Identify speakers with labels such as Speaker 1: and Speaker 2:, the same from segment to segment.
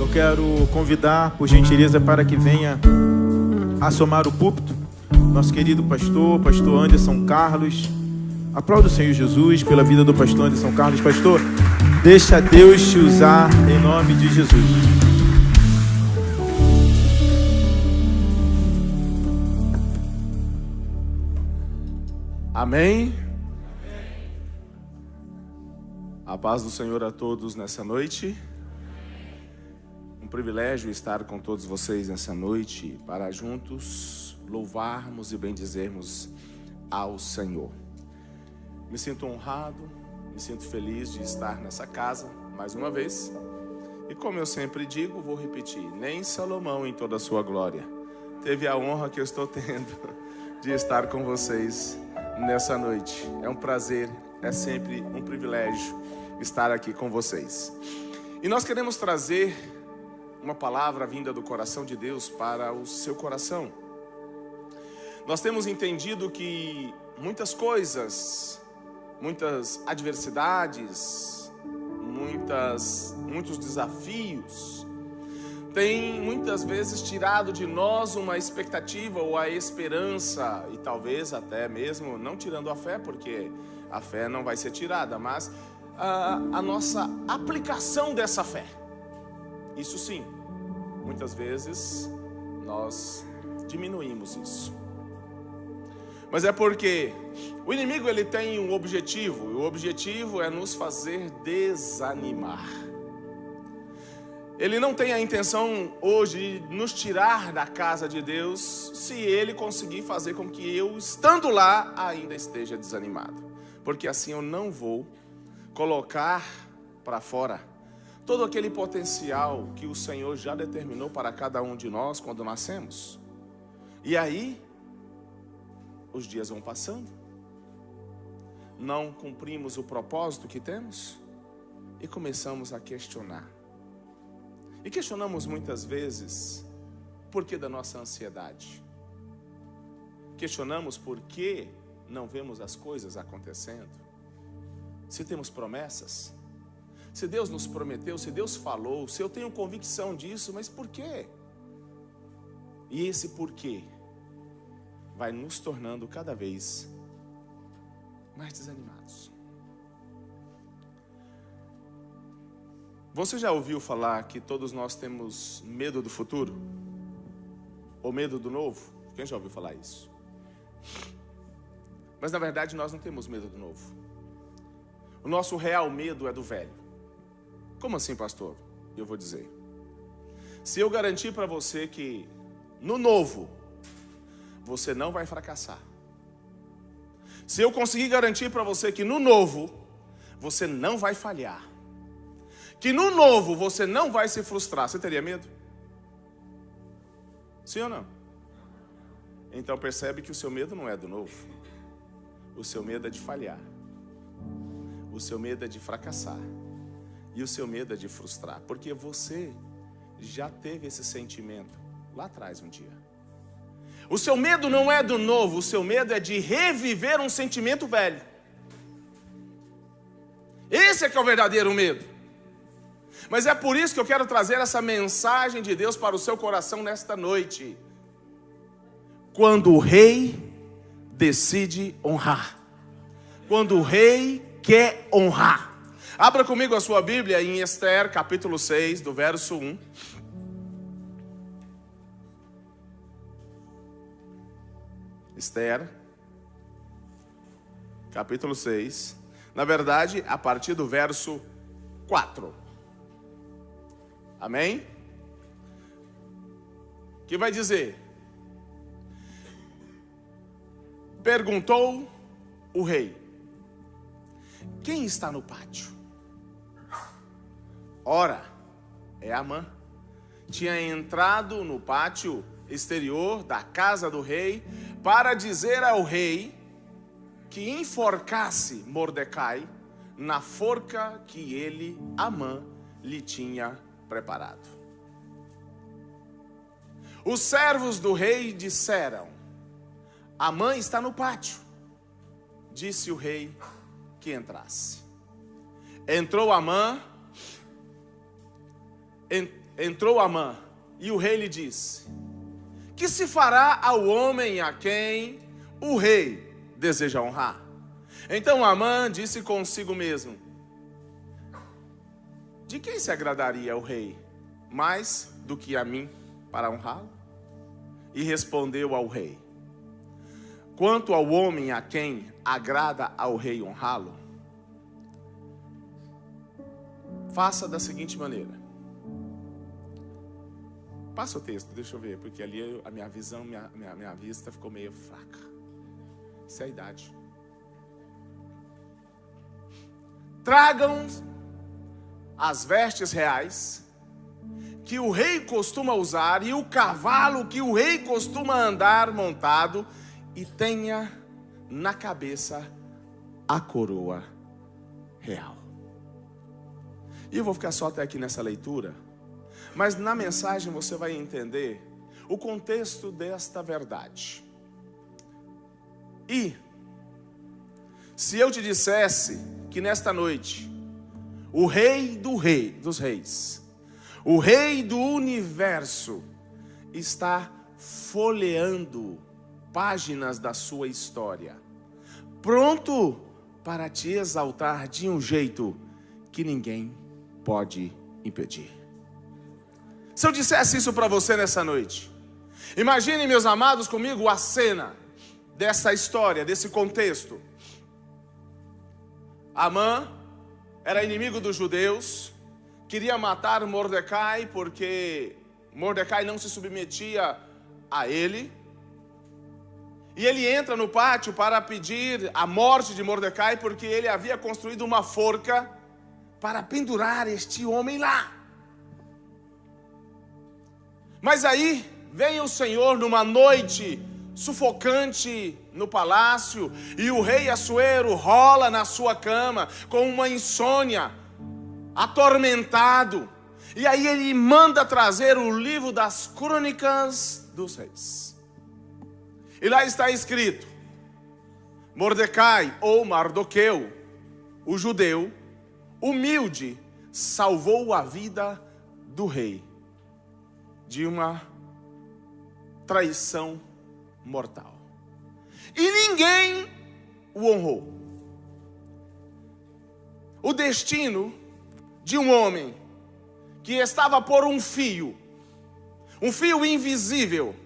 Speaker 1: Eu quero convidar, por gentileza, para que venha assomar o púlpito nosso querido pastor Anderson Carlos. Aplauda o Senhor Jesus pela vida do pastor Anderson Carlos. Pastor, deixa Deus te usar em nome de Jesus.
Speaker 2: Amém? A paz do Senhor a todos nessa noite. Um privilégio estar com todos vocês nessa noite para juntos louvarmos e bendizermos ao Senhor. Me sinto honrado, me sinto feliz de estar nessa casa mais uma vez. E como eu sempre digo, vou repetir: nem Salomão em toda a sua glória teve a honra que eu estou tendo de estar com vocês nessa noite. É um prazer, é sempre um privilégio estar aqui com vocês. E nós queremos trazer uma palavra vinda do coração de Deus para o seu coração. Nós temos entendido que muitas coisas, muitas adversidades, muitos desafios têm muitas vezes tirado de nós uma expectativa ou a esperança, e talvez até mesmo não tirando a fé, porque a fé não vai ser tirada, mas a nossa aplicação dessa fé. Isso sim, muitas vezes nós diminuímos isso. Mas é porque o inimigo ele tem um objetivo, e o objetivo é nos fazer desanimar. Ele não tem a intenção hoje de nos tirar da casa de Deus, se ele conseguir fazer com que eu, estando lá, ainda esteja desanimado. Porque assim eu não vou colocar para fora todo aquele potencial que o Senhor já determinou para cada um de nós quando nascemos. E aí os dias vão passando, não cumprimos o propósito que temos e começamos a questionar. E questionamos muitas vezes o porquê da nossa ansiedade. Questionamos por que não vemos as coisas acontecendo. Se temos promessas, se Deus nos prometeu, se Deus falou, se eu tenho convicção disso, mas por quê? E esse porquê vai nos tornando cada vez mais desanimados. Você já ouviu falar que todos nós temos medo do futuro? Ou medo do novo? Quem já ouviu falar isso? Mas na verdade nós não temos medo do novo. O nosso real medo é do velho. Como assim, pastor? Eu vou dizer. Se eu garantir para você que no novo você não vai fracassar. Se eu conseguir garantir para você que no novo você não vai falhar, que no novo você não vai se frustrar, você teria medo? Sim ou não? Então percebe que o seu medo não é do novo. O seu medo é de falhar. O seu medo é de fracassar. E o seu medo é de frustrar. Porque você já teve esse sentimento lá atrás um dia. O seu medo não é do novo, o seu medo é de reviver um sentimento velho. Esse é que é o verdadeiro medo. Mas é por isso que eu quero trazer essa mensagem de Deus para o seu coração nesta noite. Quando o rei decide honrar. Quando o rei quer honrar. Abra comigo a sua Bíblia em Esther, capítulo 6, do verso 1. Esther, capítulo 6. Na verdade, a partir do verso 4. Amém? Que vai dizer: perguntou o rei: quem está no pátio? Ora, é Amã. Tinha entrado no pátio exterior da casa do rei para dizer ao rei que enforcasse Mordecai na forca que ele, Amã, lhe tinha preparado. Os servos do rei disseram: Amã está no pátio. Disse o rei que entrasse. Entrou Amã, entrou Amã, e o rei lhe disse: que se fará ao homem a quem o rei deseja honrar? Então Amã disse consigo mesmo: de quem se agradaria o rei mais do que a mim para honrá-lo? E respondeu ao rei: quanto ao homem a quem agrada ao rei honrá-lo, faça da seguinte maneira. Passa o texto, deixa eu ver, porque ali a minha visão, minha vista ficou meio fraca. Isso é a idade. Tragam as vestes reais que o rei costuma usar e o cavalo que o rei costuma andar montado, e tenha na cabeça a coroa real. E eu vou ficar só até aqui nessa leitura, mas na mensagem você vai entender o contexto desta verdade. E se eu te dissesse que nesta noite o rei dos reis, o rei do universo, está folheando páginas da sua história, pronto para te exaltar de um jeito que ninguém pode impedir. Se eu dissesse isso para você nessa noite, imagine, meus amados, comigo a cena dessa história, desse contexto. Amã era inimigo dos judeus, queria matar Mordecai porque Mordecai não se submetia a ele. E ele entra no pátio para pedir a morte de Mordecai, porque ele havia construído uma forca para pendurar este homem lá. Mas aí vem o Senhor numa noite sufocante no palácio, e o rei Assuero rola na sua cama com uma insônia, atormentado. E aí ele manda trazer o livro das Crônicas dos Reis. E lá está escrito: Mordecai, ou Mardoqueu, o judeu, humilde, salvou a vida do rei de uma traição mortal. E ninguém o honrou. O destino de um homem que estava por um fio invisível.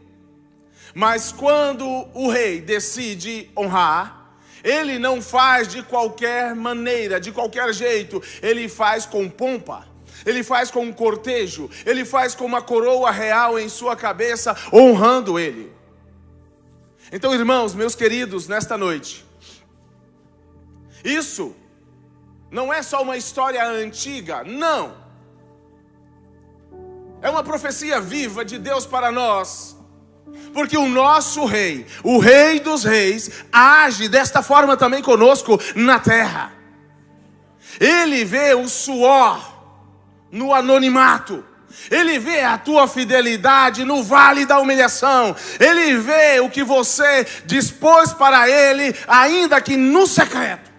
Speaker 2: Mas quando o rei decide honrar, ele não faz de qualquer maneira, de qualquer jeito. Ele faz com pompa, ele faz com um cortejo, ele faz com uma coroa real em sua cabeça, honrando ele. Então, irmãos, meus queridos, nesta noite, isso não é só uma história antiga, não. É uma profecia viva de Deus para nós. Porque o nosso rei, o rei dos reis, age desta forma também conosco na terra. Ele vê o suor no anonimato. Ele vê a tua fidelidade no vale da humilhação. Ele vê o que você dispôs para ele, ainda que no secreto.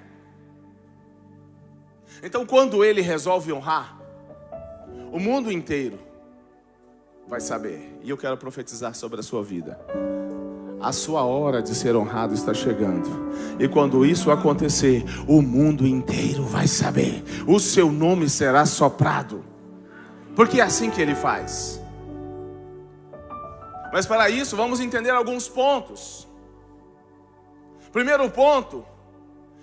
Speaker 2: Então, quando ele resolve honrar, o mundo inteiro vai saber. E eu quero profetizar sobre a sua vida. A sua hora de ser honrado está chegando. E quando isso acontecer, o mundo inteiro vai saber. O seu nome será soprado. Porque é assim que ele faz. Mas para isso, vamos entender alguns pontos. Primeiro ponto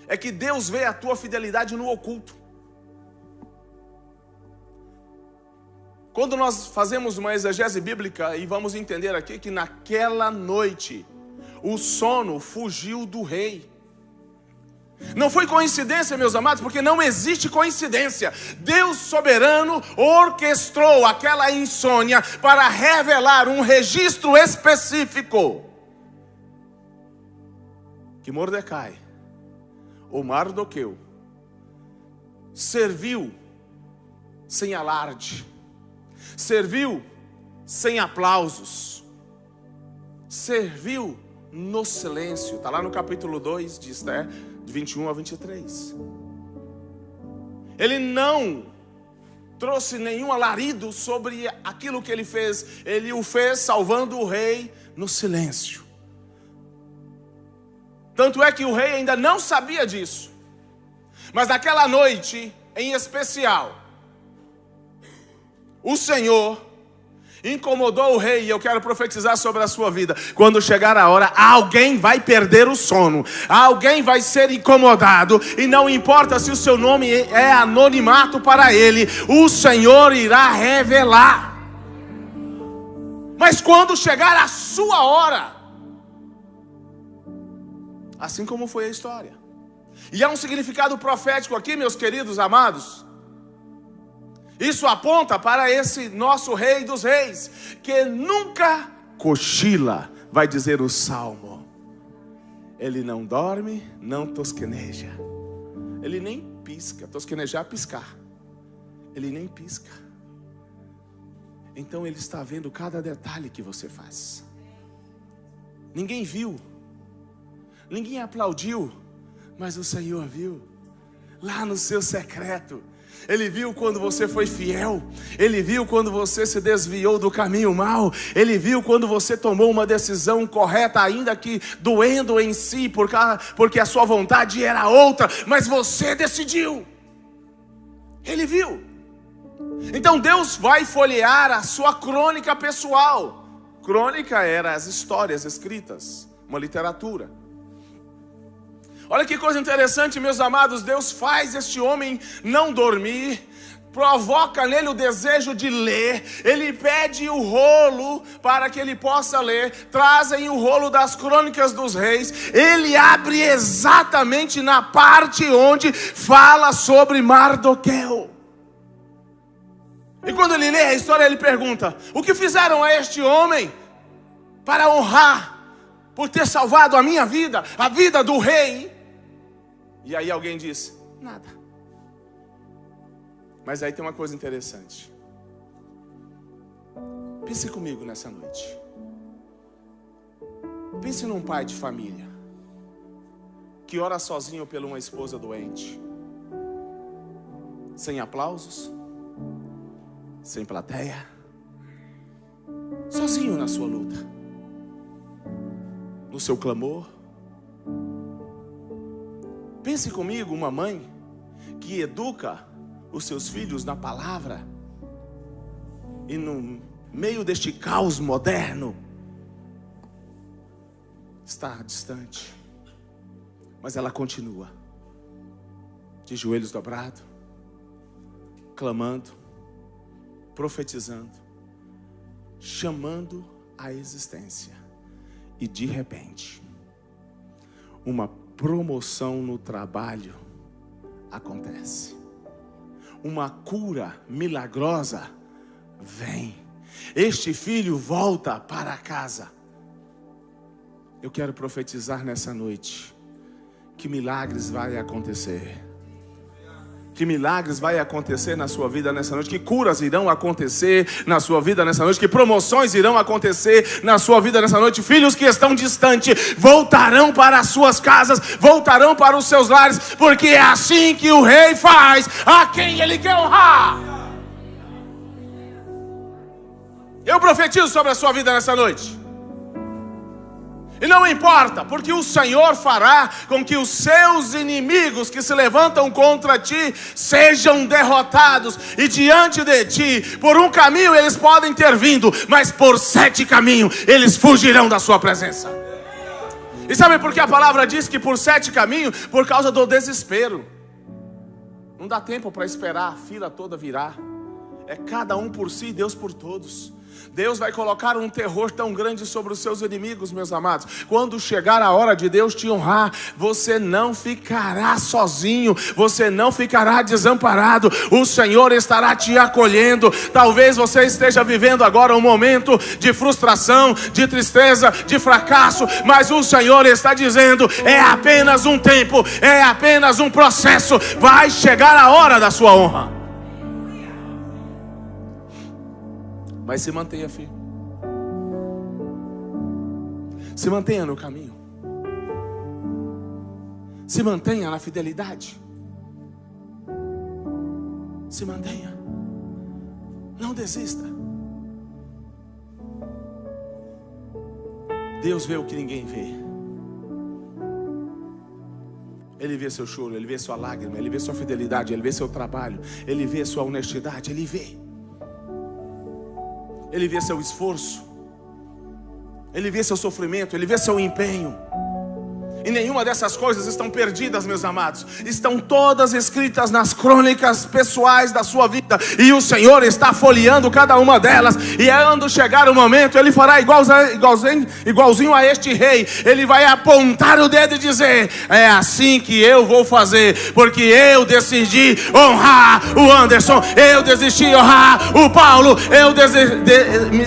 Speaker 2: é que Deus vê a tua fidelidade no oculto. Quando nós fazemos uma exegese bíblica e vamos entender aqui que naquela noite o sono fugiu do rei. Não foi coincidência, meus amados, porque não existe coincidência. Deus soberano orquestrou aquela insônia para revelar um registro específico. Que Mordecai, ou Mardoqueu, serviu sem alarde. Serviu sem aplausos. Serviu no silêncio. Está lá no capítulo 2 de Esther, de 21 a 23. Ele não trouxe nenhum alarido sobre aquilo que ele fez. Ele o fez salvando o rei no silêncio. Tanto é que o rei ainda não sabia disso. Mas naquela noite, em especial, o Senhor incomodou o rei. E eu quero profetizar sobre a sua vida. Quando chegar a hora, alguém vai perder o sono, alguém vai ser incomodado. E não importa se o seu nome é anonimato para ele, o Senhor irá revelar. Mas quando chegar a sua hora, assim como foi a história. E há um significado profético aqui, meus queridos amados. Isso aponta para esse nosso Rei dos Reis, que nunca cochila, vai dizer o Salmo. Ele não dorme, não tosqueneja. Ele nem pisca. Tosquenejar, piscar. Ele nem pisca. Então ele está vendo cada detalhe que você faz. Ninguém viu, ninguém aplaudiu, mas o Senhor viu. Lá no seu secreto. Ele viu quando você foi fiel. Ele viu quando você se desviou do caminho mau. Ele viu quando você tomou uma decisão correta, ainda que doendo em si, porque a sua vontade era outra, mas você decidiu. Ele viu. Então Deus vai folhear a sua crônica pessoal. Crônica era as histórias escritas, uma literatura. Olha que coisa interessante, meus amados. Deus faz este homem não dormir, provoca nele o desejo de ler. Ele pede o rolo para que ele possa ler. Trazem o rolo das crônicas dos reis. Ele abre exatamente na parte onde fala sobre Mardoqueu. E quando ele lê a história, ele pergunta: o que fizeram a este homem para honrar por ter salvado a minha vida, a vida do rei? E aí alguém disse: nada. Mas aí tem uma coisa interessante. Pense comigo nessa noite. Pense num pai de família que ora sozinho por uma esposa doente, sem aplausos, sem plateia, sozinho na sua luta, no seu clamor. Pense comigo uma mãe que educa os seus filhos na palavra, e no meio deste caos moderno está distante, mas ela continua de joelhos dobrados, clamando, profetizando, chamando a existência. E de repente, uma promoção no trabalho acontece. Uma cura milagrosa vem. Este filho volta para casa. Eu quero profetizar nessa noite que milagres vai acontecer. Que milagres vai acontecer na sua vida nessa noite. Que curas irão acontecer na sua vida nessa noite. Que promoções irão acontecer na sua vida nessa noite. Filhos que estão distantes voltarão para as suas casas, voltarão para os seus lares, porque é assim que o rei faz a quem ele quer honrar. Eu profetizo sobre a sua vida nessa noite. E não importa, porque o Senhor fará com que os seus inimigos que se levantam contra ti sejam derrotados. E diante de ti, por um caminho eles podem ter vindo, mas por 7 caminhos eles fugirão da sua presença. E sabe por que a palavra diz que por 7 caminhos? Por causa do desespero. Não dá tempo para esperar a fila toda virar. É cada um por si, Deus por todos. Deus vai colocar um terror tão grande sobre os seus inimigos, meus amados. Quando chegar a hora de Deus te honrar, você não ficará sozinho, você não ficará desamparado. O Senhor estará te acolhendo. Talvez você esteja vivendo agora um momento de frustração, de tristeza, de fracasso, mas o Senhor está dizendo: é apenas um tempo, é apenas um processo. Vai chegar a hora da sua honra. Mas se mantenha firme. Se mantenha no caminho. Se mantenha na fidelidade. Se mantenha. desista. Deus vê o que ninguém vê. Ele vê seu choro, Ele vê sua lágrima, Ele vê sua fidelidade, Ele vê seu trabalho, Ele vê sua honestidade, Ele vê. Ele vê seu esforço, Ele vê seu sofrimento, Ele vê seu empenho. E nenhuma dessas coisas estão perdidas, meus amados. Estão todas escritas nas crônicas pessoais da sua vida. E o Senhor está folheando cada uma delas. E quando chegar o momento, Ele fará igualzinho a este rei. Ele vai apontar o dedo e dizer: é assim que eu vou fazer. Porque eu decidi honrar o Anderson. Eu decidi honrar o Paulo. Eu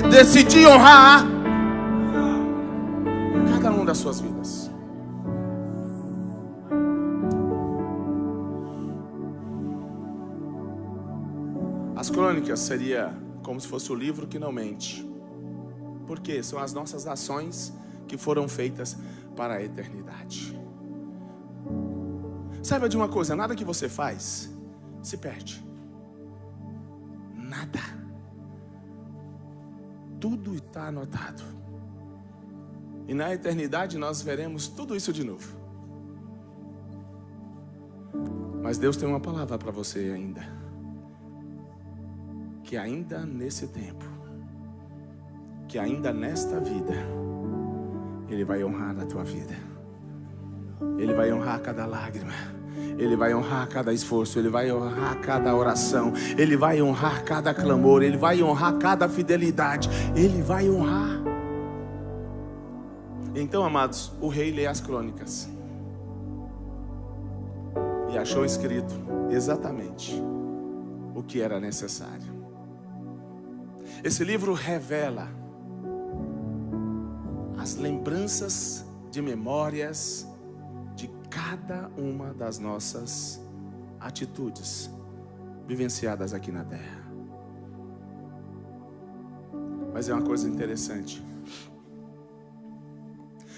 Speaker 2: decidi honrar cada uma das suas vidas. As crônicas seria como se fosse o livro que não mente. Porque são as nossas ações que foram feitas para a eternidade. Saiba de uma coisa, nada que você faz se perde. Nada. Tudo está anotado. E na eternidade nós veremos tudo isso de novo. Mas Deus tem uma palavra para você ainda. Que ainda nesse tempo, que ainda nesta vida, Ele vai honrar a tua vida. Ele vai honrar cada lágrima. Ele vai honrar cada esforço. Ele vai honrar cada oração. Ele vai honrar cada clamor. Ele vai honrar cada fidelidade. Ele vai honrar. Então, amados, o rei lê as crônicas e achou escrito exatamente o que era necessário. Esse livro revela as lembranças de memórias de cada uma das nossas atitudes vivenciadas aqui na terra. Mas é uma coisa interessante,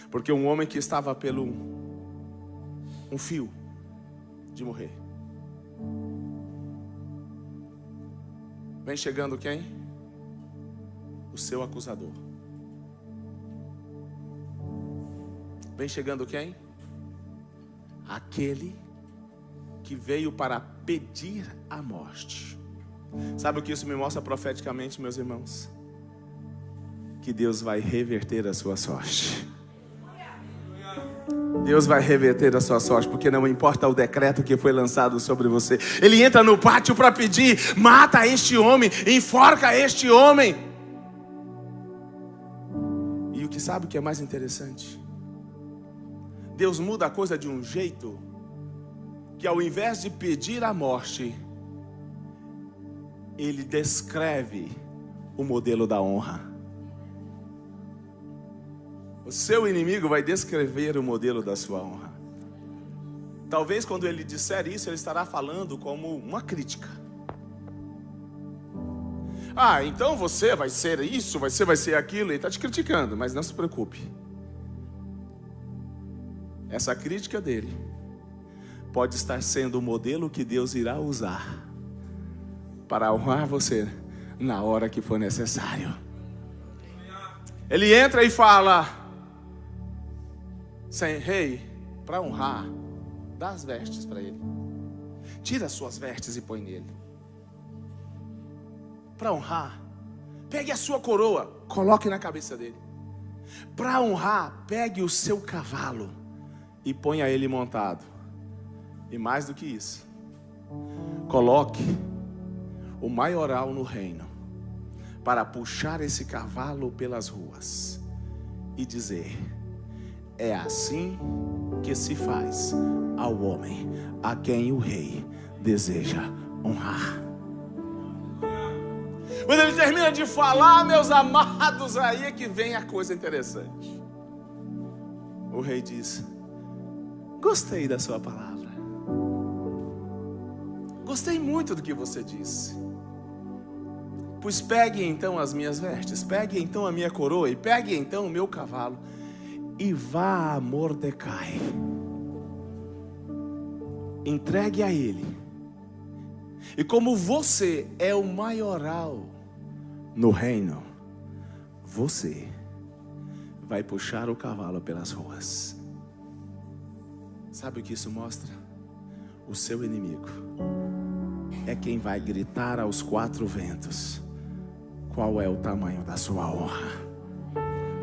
Speaker 2: porque um homem que estava pelo um fio de morrer, vem chegando quem? O seu acusador. Vem chegando quem? Aquele que veio para pedir a morte. Sabe o que isso me mostra profeticamente, meus irmãos? Que Deus vai reverter a sua sorte. Deus vai reverter a sua sorte, porque não importa o decreto que foi lançado sobre você. Ele entra no pátio para pedir: mata este homem, enforca este homem. Sabe o que é mais interessante? Deus muda a coisa de um jeito que, ao invés de pedir a morte, Ele descreve o modelo da honra. O seu inimigo vai descrever o modelo da sua honra. Talvez quando ele disser isso, ele estará falando como uma crítica. Ah, então você vai ser isso, vai ser aquilo. Ele está te criticando, mas não se preocupe. Essa crítica dele pode estar sendo o modelo que Deus irá usar para honrar você na hora que for necessário. Ele entra e fala: rei, para honrar, dá as vestes para ele. Tira as suas vestes e põe nele. Para honrar, pegue a sua coroa, coloque na cabeça dele. Para honrar, pegue o seu cavalo e ponha ele montado. E mais do que isso, coloque o maioral no reino para puxar esse cavalo pelas ruas e dizer: é assim que se faz ao homem a quem o rei deseja honrar. Quando ele termina de falar, meus amados, aí é que vem a coisa interessante. O rei diz: gostei da sua palavra. Gostei muito do que você disse. Pois pegue então as minhas vestes, pegue então a minha coroa e pegue então o meu cavalo e vá a Mordecai. Entregue a ele. E como você é o maioral no reino, você vai puxar o cavalo pelas ruas. Sabe o que isso mostra? O seu inimigo é quem vai gritar aos quatro ventos qual é o tamanho da sua honra.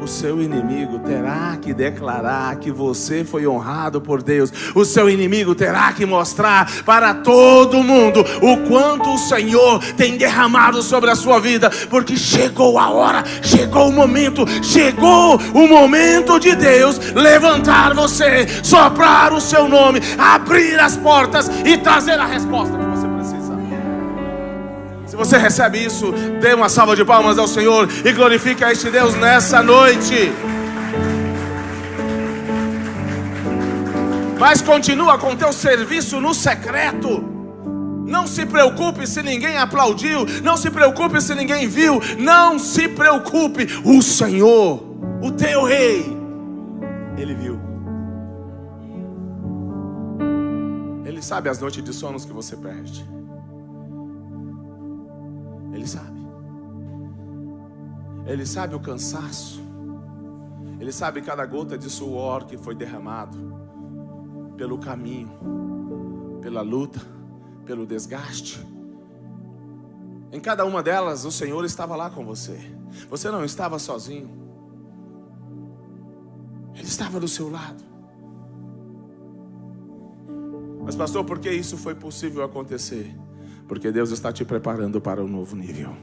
Speaker 2: O seu inimigo terá que declarar que você foi honrado por Deus. O seu inimigo terá que mostrar para todo mundo o quanto o Senhor tem derramado sobre a sua vida. Porque chegou a hora, chegou o momento de Deus levantar você, soprar o seu nome, abrir as portas e trazer a resposta que você precisa. Se você recebe isso, dê uma salva de palmas ao Senhor e glorifique a este Deus nessa noite. Mas continua com teu serviço no secreto. Não se preocupe se ninguém aplaudiu, não se preocupe se ninguém viu, não se preocupe. O Senhor, o teu rei, Ele viu. Ele sabe as noites de sonos que você perde. Ele sabe. Ele sabe o cansaço. Ele sabe cada gota de suor que foi derramado pelo caminho, pela luta, pelo desgaste. Em cada uma delas o Senhor estava lá com você. Você não estava sozinho. Ele estava do seu lado. Mas pastor, por que isso foi possível acontecer? Porque Deus está te preparando para um novo nível.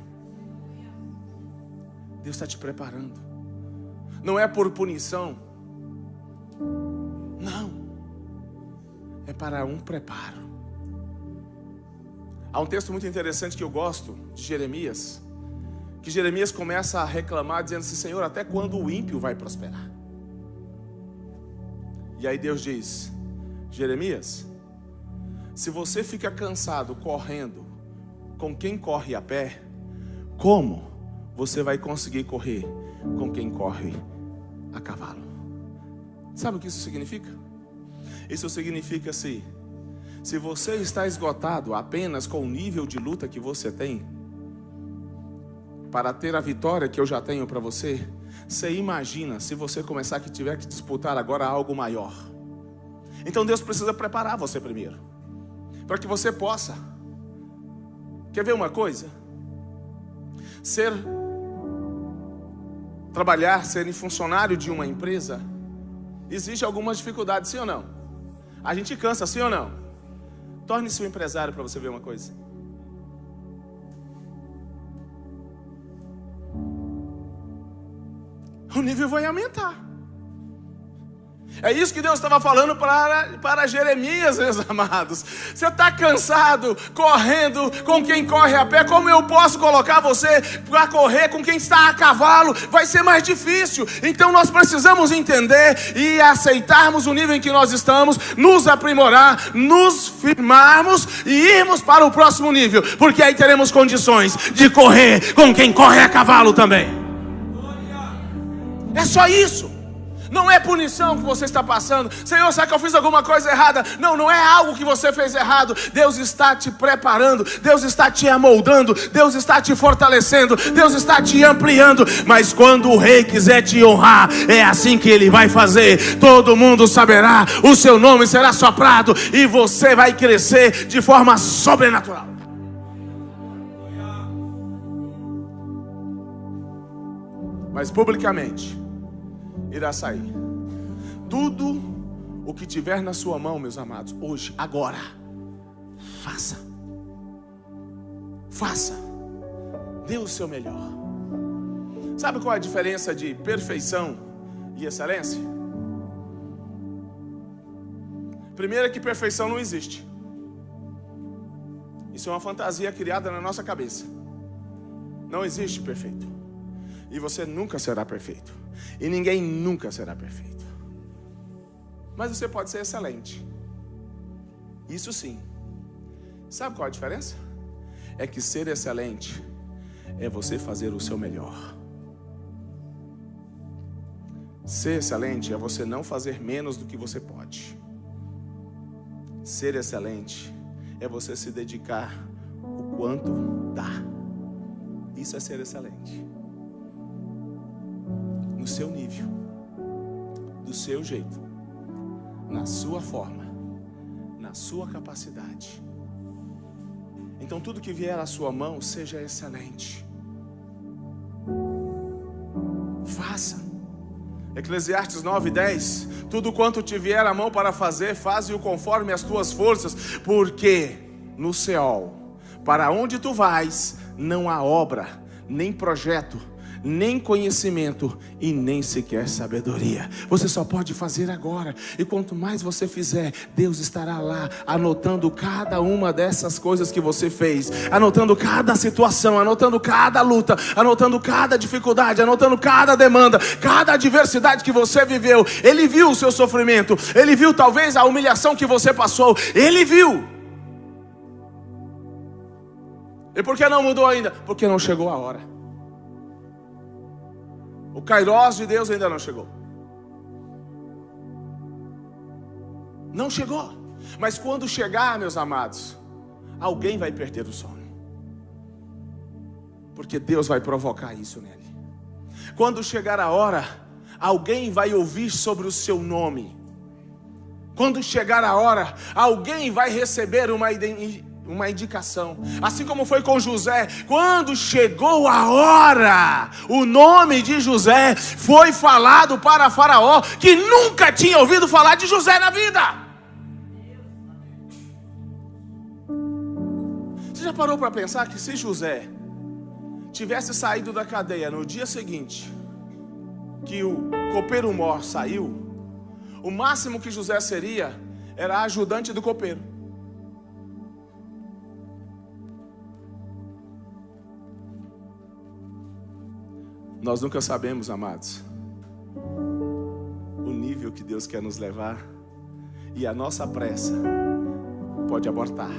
Speaker 2: Deus está te preparando. Não é por punição. Não. É para um preparo. Há um texto muito interessante que eu gosto, de Jeremias. Que Jeremias começa a reclamar, dizendo assim: Senhor, até quando o ímpio vai prosperar? E aí Deus diz: Jeremias, se você fica cansado correndo com quem corre a pé, como você vai conseguir correr com quem corre a cavalo? Sabe o que isso significa? Isso significa se você está esgotado apenas com o nível de luta que você tem, para ter a vitória que eu já tenho para você, você imagina se você começar que tiver que disputar agora algo maior. Então Deus precisa preparar você primeiro, para que você possa. Quer ver uma coisa? Trabalhar, ser funcionário de uma empresa, existe algumas dificuldades, sim ou não? A gente cansa, sim ou não? Torne-se um empresário para você ver uma coisa. O nível vai aumentar. É isso que Deus estava falando para Jeremias, meus amados. Você está cansado, correndo com quem corre a pé. Como eu posso colocar você para correr com quem está a cavalo? Vai ser mais difícil. Então nós precisamos entender e aceitarmos o nível em que nós estamos, nos aprimorar, nos firmarmos e irmos para o próximo nível. Porque aí teremos condições de correr com quem corre a cavalo também. É só isso. Não é punição que você está passando. Senhor, será que eu fiz alguma coisa errada? Não, não é algo que você fez errado. Deus está te preparando, Deus está te amoldando, Deus está te fortalecendo, Deus está te ampliando. Mas quando o rei quiser te honrar, é assim que ele vai fazer. Todo mundo saberá, o seu nome será soprado e você vai crescer de forma sobrenatural. Mas publicamente irá sair. Tudo o que tiver na sua mão, meus amados, hoje, agora, faça. Faça. Dê o seu melhor. Sabe qual é a diferença de perfeição e excelência? Primeiro é que perfeição não existe. Isso é uma fantasia criada na nossa cabeça. Não existe perfeito. E você nunca será perfeito. E ninguém nunca será perfeito. Mas você pode ser excelente. Isso sim. Sabe qual a diferença? É que ser excelente é você fazer o seu melhor. Ser excelente é você não fazer menos do que você pode. Ser excelente é você se dedicar o quanto dá. Isso é ser excelente. No seu nível, do seu jeito, na sua forma, na sua capacidade. Então tudo que vier à sua mão, seja excelente. Faça. Eclesiastes 9:10. Tudo quanto te vier à mão para fazer, faze-o conforme as tuas forças, porque no Seol, para onde tu vais, não há obra, nem projeto, nem conhecimento e nem sequer sabedoria. Você só pode fazer agora. E quanto mais você fizer, Deus estará lá anotando cada uma dessas coisas que você fez, anotando cada situação, anotando cada luta, anotando cada dificuldade, anotando cada demanda, cada adversidade que você viveu. Ele viu o seu sofrimento, ele viu talvez a humilhação que você passou, ele viu. E por que não mudou ainda? Porque não chegou a hora. O Kairos de Deus ainda não chegou. Não chegou. Mas quando chegar, meus amados, alguém vai perder o sono. Porque Deus vai provocar isso nele. Quando chegar a hora, alguém vai ouvir sobre o seu nome. Quando chegar a hora, alguém vai receber uma indicação. Assim como foi com José. Quando chegou a hora, o nome de José foi falado para Faraó, que nunca tinha ouvido falar de José na vida. Você já parou para pensar que se José tivesse saído da cadeia no dia seguinte que o copeiro mor saiu, o máximo que José seria era ajudante do copeiro. Nós nunca sabemos, amados, o nível que Deus quer nos levar, e a nossa pressa pode abortar.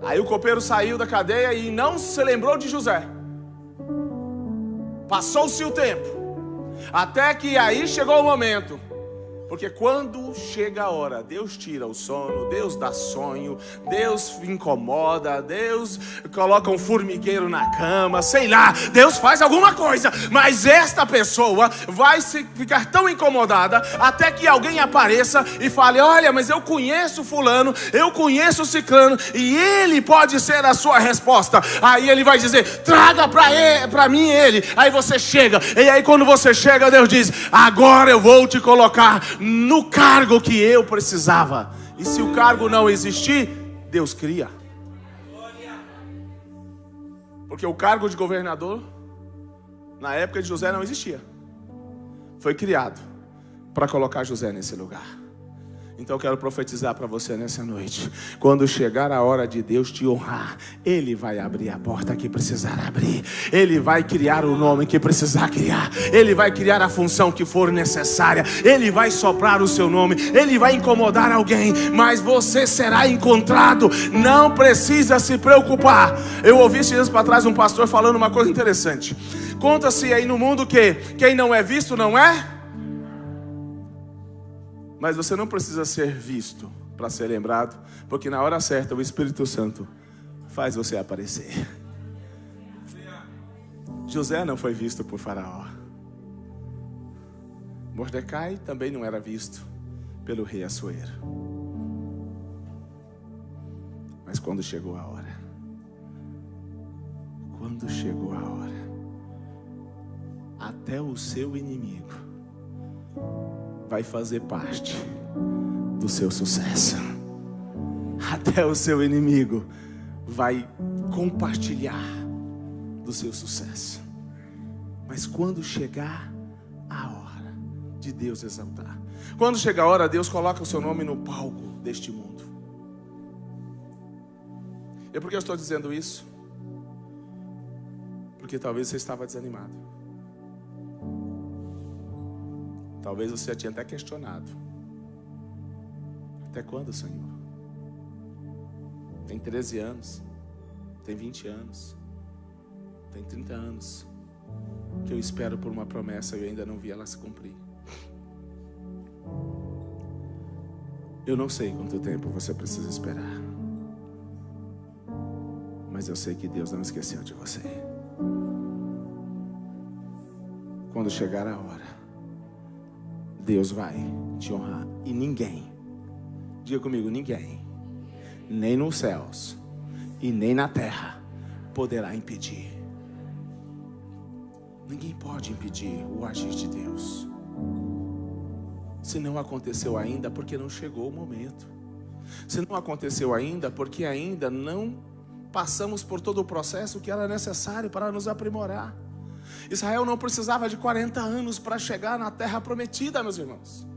Speaker 2: Aí o copeiro saiu da cadeia e não se lembrou de José. Passou-se o tempo, até que aí chegou o momento. Porque quando chega a hora, Deus tira o sono, Deus dá sonho, Deus incomoda, Deus coloca um formigueiro na cama, sei lá, Deus faz alguma coisa. Mas esta pessoa vai ficar tão incomodada até que alguém apareça e fale: olha, mas eu conheço fulano, eu conheço ciclano, e ele pode ser a sua resposta. Aí ele vai dizer: traga para mim ele. Aí você chega, e aí quando você chega, Deus diz: agora eu vou te colocar no cargo que eu precisava. E se o cargo não existir, Deus cria. Porque o cargo de governador na época de José não existia. Foi criado para colocar José nesse lugar. Então eu quero profetizar para você nessa noite. Quando chegar a hora de Deus te honrar, Ele vai abrir a porta que precisar abrir. Ele vai criar o nome que precisar criar. Ele vai criar a função que for necessária. Ele vai soprar o seu nome. Ele vai incomodar alguém, mas você será encontrado. Não precisa se preocupar. Eu ouvi esses dias para trás um pastor falando uma coisa interessante. Conta-se aí no mundo que quem não é visto não é. Mas você não precisa ser visto para ser lembrado, porque na hora certa o Espírito Santo faz você aparecer. José não foi visto por Faraó. Mordecai também não era visto pelo rei Assuero. Mas quando chegou a hora, até o seu inimigo vai fazer parte do seu sucesso. Até o seu inimigo vai compartilhar do seu sucesso. Mas quando chegar a hora de Deus exaltar, quando chegar a hora, Deus coloca o seu nome no palco deste mundo. E por que eu estou dizendo isso? Porque talvez você estava desanimado. Talvez você já tinha até questionado: até quando, Senhor? Tem 13 anos, tem 20 anos, tem 30 anos que eu espero por uma promessa e eu ainda não vi ela se cumprir. Eu não sei quanto tempo você precisa esperar, Mas eu sei que Deus não esqueceu de você. Quando chegar a hora, Deus vai te honrar. E ninguém, diga comigo, ninguém, nem nos céus e nem na terra, poderá impedir. Ninguém pode impedir o agir de Deus. Se não aconteceu ainda, porque não chegou o momento. Se não aconteceu ainda, porque ainda não passamos por todo o processo que era necessário para nos aprimorar. Israel não precisava de 40 anos para chegar na terra prometida, meus irmãos.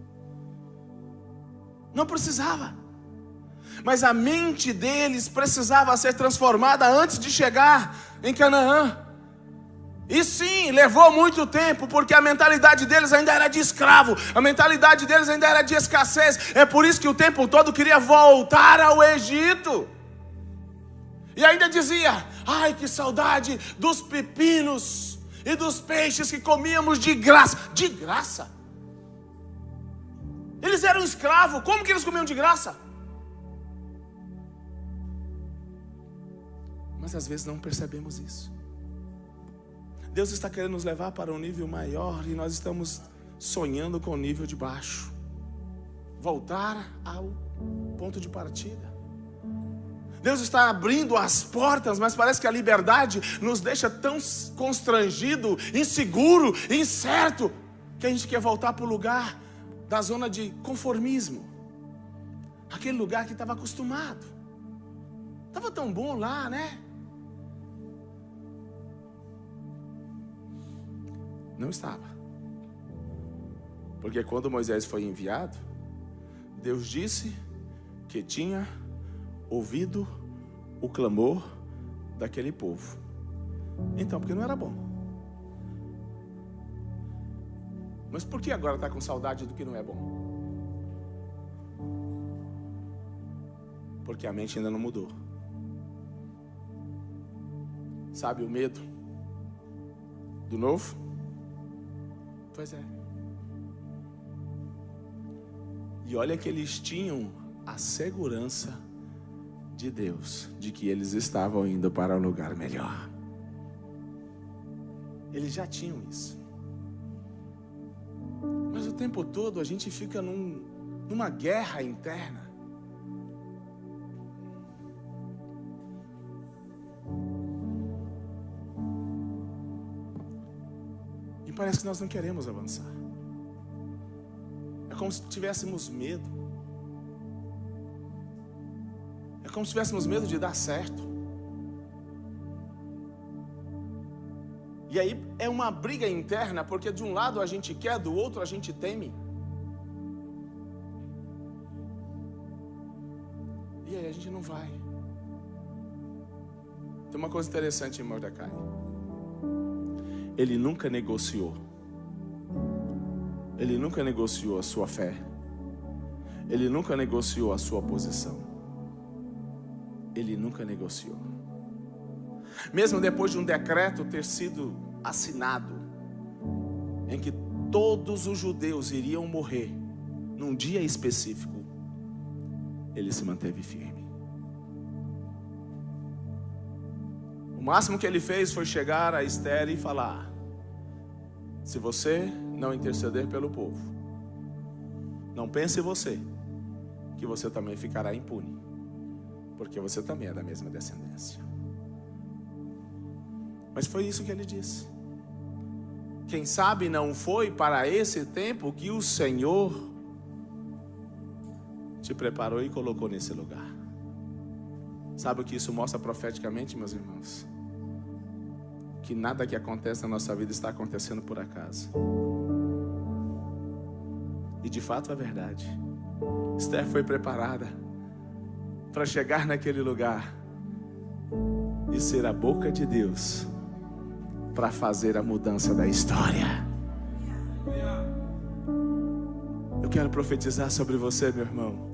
Speaker 2: Não precisava. Mas a mente deles precisava ser transformada antes de chegar em Canaã. E sim, levou muito tempo, porque a mentalidade deles ainda era de escravo, a mentalidade deles ainda era de escassez. É por isso que o tempo todo queria voltar ao Egito. E ainda dizia: ai, que saudade dos pepinos e dos peixes que comíamos de graça. De graça? Eles eram escravos, como que eles comiam de graça? Mas às vezes não percebemos isso. Deus está querendo nos levar para um nível maior e nós estamos sonhando com o nível de baixo. Voltar ao ponto de partida. Deus está abrindo as portas, mas parece que a liberdade nos deixa tão constrangido, inseguro, incerto, que a gente quer voltar para o lugar da zona de conformismo. Aquele lugar que estava acostumado. Estava tão bom lá, né? Não estava. Porque quando Moisés foi enviado, Deus disse que tinha ouvido o clamor daquele povo. Então, porque não era bom. Mas por que agora está com saudade do que não é bom? Porque a mente ainda não mudou. Sabe o medo do novo? Pois é. E olha que eles tinham a segurança de Deus, de que eles estavam indo para um lugar melhor. Eles já tinham isso. Mas o tempo todo a gente fica numa guerra interna. E parece que nós não queremos avançar. É como se tivéssemos medo. É como se tivéssemos medo de dar certo. E aí é uma briga interna, porque de um lado a gente quer, do outro a gente teme. E aí a gente não vai. Tem uma coisa interessante em Mordecai. Ele nunca negociou. Ele nunca negociou a sua fé. Ele nunca negociou a sua posição. Ele nunca negociou. Mesmo depois de um decreto ter sido assinado, em que todos os judeus iriam morrer num dia específico, ele se manteve firme. O máximo que ele fez foi chegar a Esther e falar: se você não interceder pelo povo, não pense você que você também ficará impune, porque você também é da mesma descendência. Mas foi isso que ele disse. Quem sabe não foi para esse tempo que o Senhor te preparou e colocou nesse lugar. Sabe o que isso mostra profeticamente, meus irmãos? Que nada que acontece na nossa vida está acontecendo por acaso. E de fato é verdade. Esther foi preparada para chegar naquele lugar e ser a boca de Deus para fazer a mudança da história. Eu quero profetizar sobre você, meu irmão.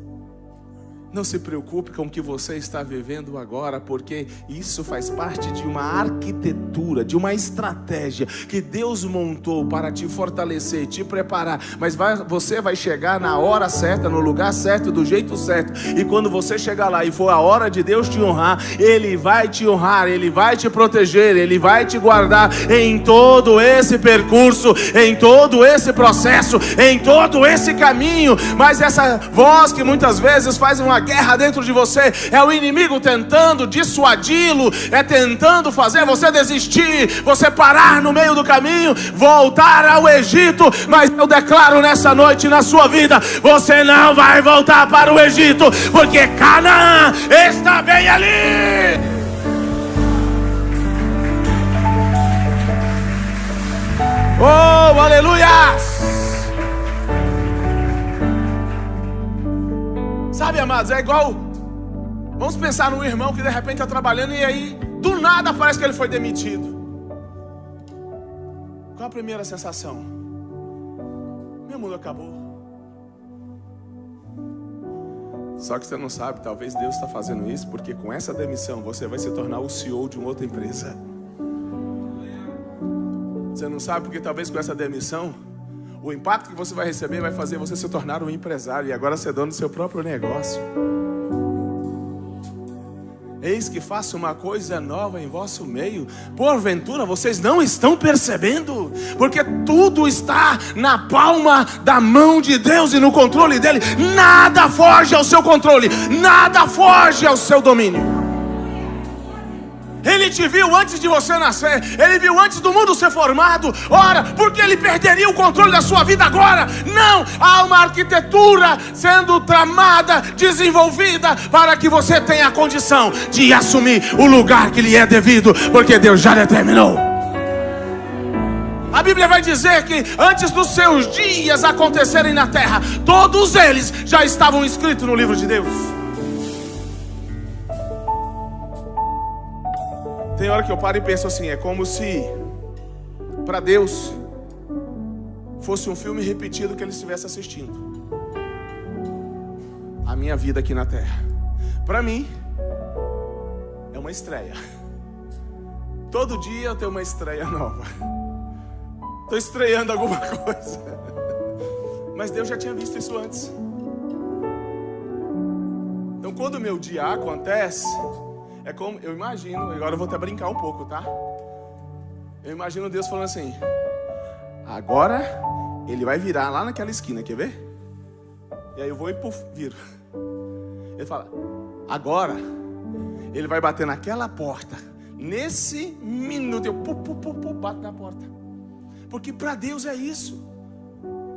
Speaker 2: Não se preocupe com o que você está vivendo agora, porque isso faz parte de uma arquitetura, de uma estratégia que Deus montou para te fortalecer, te preparar. Mas você vai chegar na hora certa, no lugar certo, do jeito certo. E quando você chegar lá e for a hora de Deus te honrar, Ele vai te honrar, Ele vai te proteger, Ele vai te guardar em todo esse percurso, em todo esse processo, em todo esse caminho. Mas essa voz que muitas vezes faz uma guerra dentro de você, é o inimigo tentando dissuadi-lo, é tentando fazer você desistir, você parar no meio do caminho, voltar ao Egito. Mas eu declaro nessa noite na sua vida, você não vai voltar para o Egito, porque Canaã está bem ali. Oh, aleluia! Sabe, amados, é igual, vamos pensar num irmão que de repente está trabalhando e aí, do nada, parece que ele foi demitido. Qual a primeira sensação? Meu mundo acabou. Só que você não sabe, talvez Deus está fazendo isso porque com essa demissão você vai se tornar o CEO de uma outra empresa. Você não sabe porque talvez com essa demissão o impacto que você vai receber vai fazer você se tornar um empresário e agora ser dono do seu próprio negócio. Eis que faço uma coisa nova em vosso meio. Porventura vocês não estão percebendo? Porque tudo está na palma da mão de Deus e no controle dele. Nada foge ao seu controle, nada foge ao seu domínio. Ele te viu antes de você nascer, Ele viu antes do mundo ser formado. Ora, por que Ele perderia o controle da sua vida agora? Não, há uma arquitetura sendo tramada, desenvolvida, para que você tenha a condição de assumir o lugar que lhe é devido, porque Deus já determinou. A Bíblia vai dizer que antes dos seus dias acontecerem na terra, todos eles já estavam escritos no livro de Deus. Tem hora que eu paro e penso assim, é como se para Deus fosse um filme repetido que Ele estivesse assistindo. A minha vida aqui na terra, para mim, é uma estreia. Todo dia eu tenho uma estreia nova. Estou estreando alguma coisa. Mas Deus já tinha visto isso antes. Então quando o meu dia acontece, é como, eu imagino, agora eu vou até brincar um pouco, tá? Eu imagino Deus falando assim, agora Ele vai virar lá naquela esquina, quer ver? E aí eu vou e puf, viro. Ele fala, agora Ele vai bater naquela porta. Nesse minuto eu bato na porta. Porque para Deus é isso.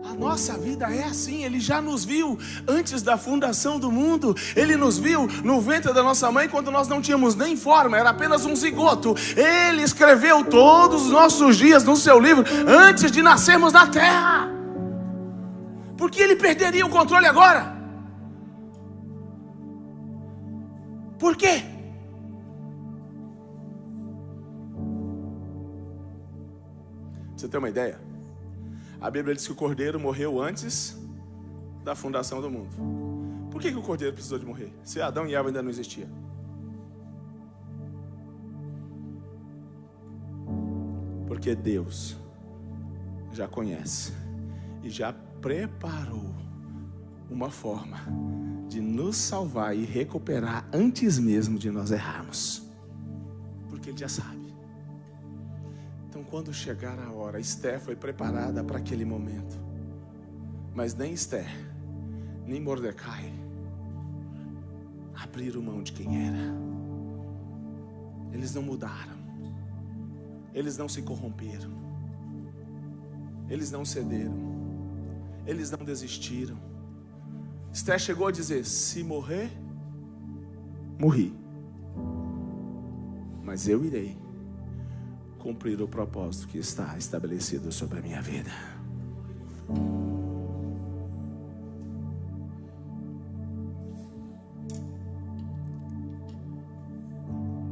Speaker 2: A nossa vida é assim. Ele já nos viu antes da fundação do mundo. Ele nos viu no ventre da nossa mãe quando nós não tínhamos nem forma, era apenas um zigoto. Ele escreveu todos os nossos dias no seu livro antes de nascermos na terra. Por que Ele perderia o controle agora? Por quê? Pra você ter uma ideia, a Bíblia diz que o Cordeiro morreu antes da fundação do mundo. Por que o Cordeiro precisou de morrer? Se Adão e Eva ainda não existiam. Porque Deus já conhece e já preparou uma forma de nos salvar e recuperar antes mesmo de nós errarmos. Porque Ele já sabe. Então quando chegar a hora, Esther foi preparada para aquele momento. Mas nem Esther, nem Mordecai abriram mão de quem era. Eles não mudaram. Eles não se corromperam. Eles não cederam. Eles não desistiram. Esther chegou a dizer, se morrer, morri. Mas eu irei cumprir o propósito que está estabelecido sobre a minha vida.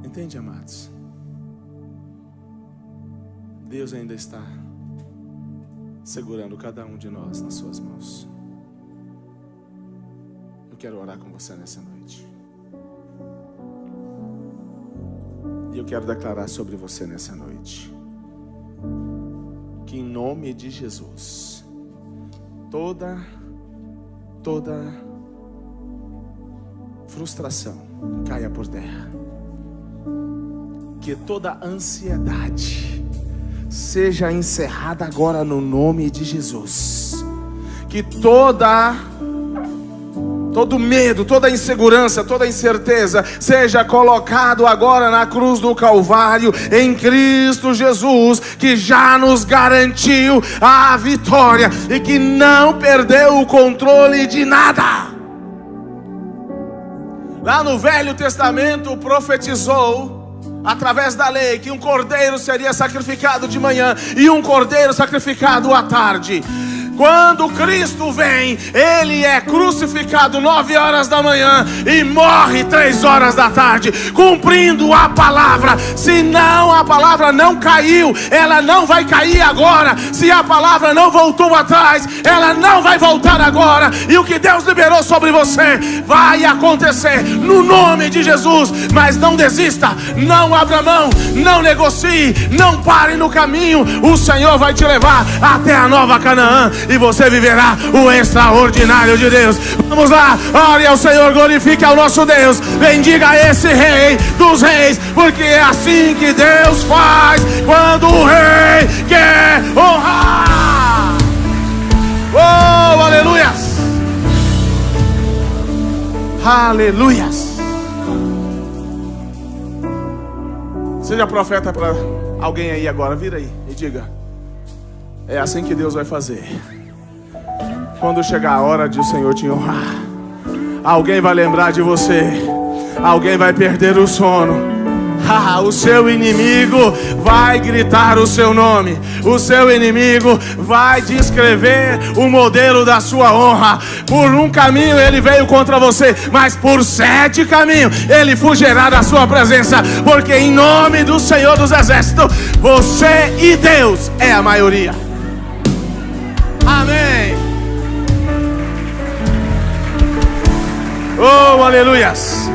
Speaker 2: Entende, amados? Deus ainda está segurando cada um de nós nas suas mãos. Eu Eu quero orar com você nessa noite. E eu quero declarar sobre você nessa noite que em nome de Jesus, toda frustração caia por terra. Que toda ansiedade seja encerrada agora no nome de Jesus. Que todo medo, toda insegurança, toda incerteza seja colocado agora na cruz do Calvário, em Cristo Jesus, que já nos garantiu a vitória e que não perdeu o controle de nada. Lá no Velho Testamento profetizou, através da lei, que um cordeiro seria sacrificado de manhã e um cordeiro sacrificado à tarde. Quando Cristo vem, Ele é crucificado 9 horas da manhã e morre 3 horas da tarde, cumprindo a palavra. Se não, a palavra não caiu, ela não vai cair agora. Se a palavra não voltou atrás, ela não vai voltar agora. E o que Deus liberou sobre você vai acontecer no nome de Jesus. Mas não desista, não abra mão, não negocie, não pare no caminho. O Senhor vai te levar até a nova Canaã e você viverá o extraordinário de Deus. Vamos lá, ore ao Senhor, glorifique ao nosso Deus, bendiga esse Rei dos Reis, porque é assim que Deus faz quando o Rei quer honrar. Oh, aleluias, aleluias. Seja profeta para alguém aí agora, vira aí e diga: é assim que Deus vai fazer quando chegar a hora de o Senhor te honrar. Alguém vai lembrar de você, alguém vai perder o sono. O seu inimigo vai gritar o seu nome, o seu inimigo vai descrever o modelo da sua honra. Por um caminho ele veio contra você, mas por 7 caminhos ele fugirá da sua presença, porque em nome do Senhor dos Exércitos, você e Deus é a maioria. Amém. Oh, aleluias.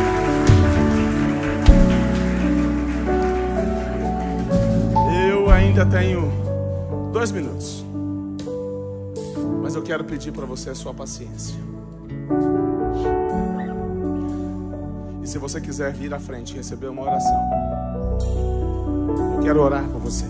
Speaker 2: Eu ainda tenho 2 minutos, mas eu quero pedir para você a sua paciência. E se você quiser vir à frente e receber uma oração, eu quero orar por você.